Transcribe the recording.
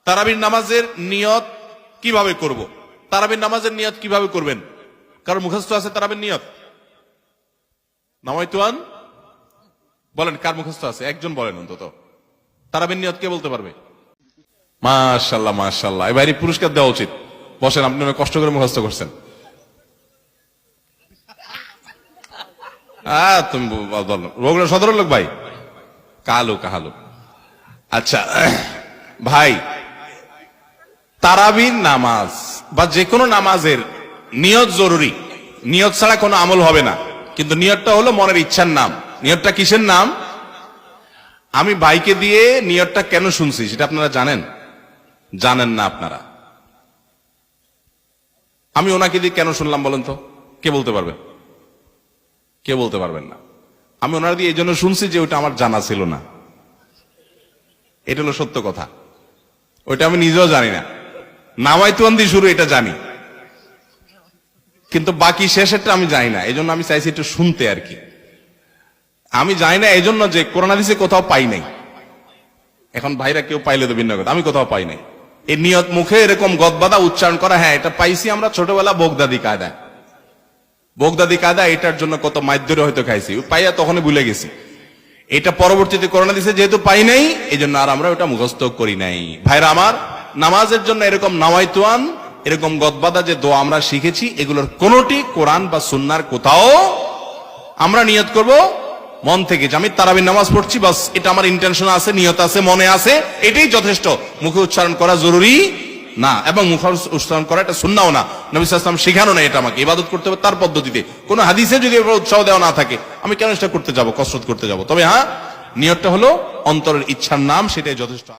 তারাবির নামাজের নিয়ত কিভাবে করব? তারাবির নামাজের নিয়ত কিভাবে করবেন? কারণ মুখস্থ আছে তারাবির নিয়ত? নামাইতুয়ান বলেন, কার মুখস্থ আছে? একজন বলেন অন্তত। তারাবির নিয়ত কে বলতে পারবে? মাশাআল্লাহ মাশাআল্লাহ, এবারে পুরস্কার দেওয়া উচিত। বসেন, আপনি অনেক কষ্ট করে মুখস্থ করছেন। তুমি রোগলা সদর লোক ভাই, কালো কাহালো। আচ্ছা ভাই, তারাবির নামাজ বা যে কোনো নামাজের নিয়ত জরুরি। নিয়ত ছাড়া কোনো আমল হবে না। কিন্তু নিয়তটা হলো মনের ইচ্ছার নাম। নিয়তটা কিসের নাম? আমি ভাইকে দিয়ে নিয়তটা কেন শুনছি সেটা আপনারা জানেন? জানেন না আপনারা। আমি ওনাকে দিয়ে কেন শুনলাম বলেন তো? কে বলতে পারবেন? কে বলতে পারবেন না? আমি ওনার দিয়ে এই জন্য শুনছি যে ওটা আমার জানা ছিল না। এটা হলো সত্য কথা। ওইটা আমি নিজেও জানি না। নামাইতুয়ান দিয়ে শুরু এটা জানি, কিন্তু বাকি শেষেরটা আমি জানি না। এই জন্য আমি চাইছি একটু শুনতে আর কি। আমি জানি না এই জন্য যে কোরআন হাদিসে কোথাও পাই নাই। এখন ভাইরা কেউ পাইলে তো ভিন্ন কথা, আমি কোথাও পাই নাই। এই নিয়ত মুখে এরকম গদবাদা উচ্চারণ করা, হ্যাঁ এটা পাইছি আমরা ছোটবেলা বোগদাদি কায়দায়। বোগদাদি কায়দা এটার জন্য কত মাইদ্যরে হয়তো খাইছি, পাইয়া তখনই ভুলে গেছি। এটা পরবর্তীতে কোরআন হাদিসে যেহেতু পাই নাই, এই জন্য আর আমরা ওটা মুখস্থ করি নাই। ভাইরা আমার, নামাজের জন্য এরকম নামাইতুয়ান, এরকম গদবাদা যে দোয়া আমরা শিখেছি, এগুলোর কোনটি কোরআন বা সুন্নাহর কোথাও আমরা নিয়ত করব মন থেকে যে আমি তারাবির নামাজ পড়ছি, বাস এটা আমার ইন্টেনশন আছে, নিয়ত আছে, মনে আছে, এটাই যথেষ্ট। মুখে উচ্চারণ করা জরুরি না, এবং মুখে উচ্চারণ করা এটা সুন্নাহও না। নবী সাল্লাল্লাহু আলাইহি ওয়াসাল্লাম শেখানো না এটা আমাকে। ইবাদত করতে হবে তার পদ্ধতিতে। কোন হাদিসে যদি উৎসাহ দেওয়া না থাকে, আমি কেন এটা করতে যাব, কসরত করতে যাব? তবে হ্যাঁ, নিয়তটা হলো অন্তরের ইচ্ছার নাম, সেটাই যথেষ্ট।